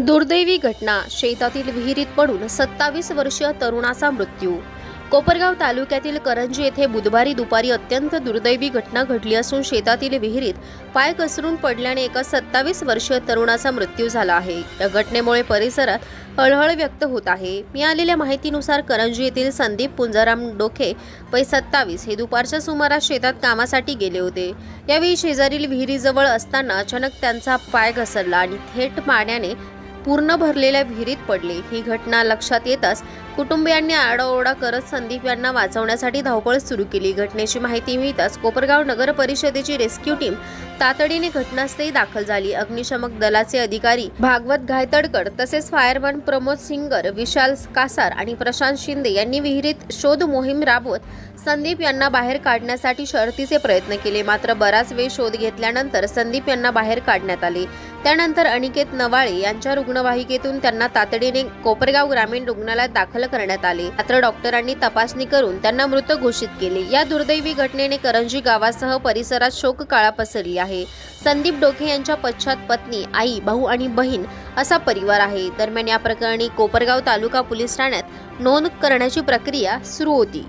दुर्दैवी घटना, शेतातील विहिरीत पडून 27 वर्षीय तरुणाचा मृत्यू। कोपरगाव तालुक्यातील करंजी येथे बुधवारी दुपारी अत्यंत दुर्दैवी घटना घडली असून शेतातील विहिरीत पाय घसरून पडल्याने एका 27 वर्षीय तरुणाचा मृत्यू झाला आहे। या घटनेमुळे परिसरात हळहळ व्यक्त होत आहे। मिळालेल्या माहितीनुसार करंजी येथील संदीप पुंजाराम डोके वय 27 हे दुपारच्या सुमारास शेतात कामासाठी गेले होते। यावेळी शेजारील विहिरीजवळ असताना अचानक त्यांचा पाय घसरला आणि थेट पाण्याने पूर्ण भरलेल्या विहिरीत पडले। ही घटना लक्षात येताच कुटुंबियांनी आरडाओरडा करत संदीप यांना वाचवण्यासाठी धावपळ सुरू केली। घटनेची माहिती मिळताच कोपरगाव नगर परिषदेची रेस्क्यू टीम तातडीने घटनास्थळी दाखल झाली। अग्निशमक दलाचे अधिकारी भागवत घायतडकर तसेच फायरमॅन प्रमोद सिंगर, विशाल कासार आणि प्रशांत शिंदे यांनी विहिरीत शोध मोहीम राबवत संदीप यांना बाहेर काढण्यासाठी शर्थीचे प्रयत्न केले। मात्र बराच वेळ शोध घेतल्यानंतर संदीप यांना बाहेर काढण्यात आले। त्यानंतर अनिकेत नवाळे यांच्या रुग्णवाहिकेतून त्यांना तातडीने कोपरगाव ग्रामीण रुग्णालयात दाखल करण्यात आले। मात्र डॉक्टरांनी तपासणी करून त्यांना मृत घोषित केले। या दुर्दैवी घटनेने करंजी गावासह परिसरात शोककळा पसरली आहे। संदीप डोके यांच्या पश्चात पत्नी, आई, भाऊ आणि बहीण असा परिवार आहे। दरम्यान या प्रकरणी कोपरगाव तालुका पोलीस ठाण्यात नोंद करण्याची प्रक्रिया सुरू होती।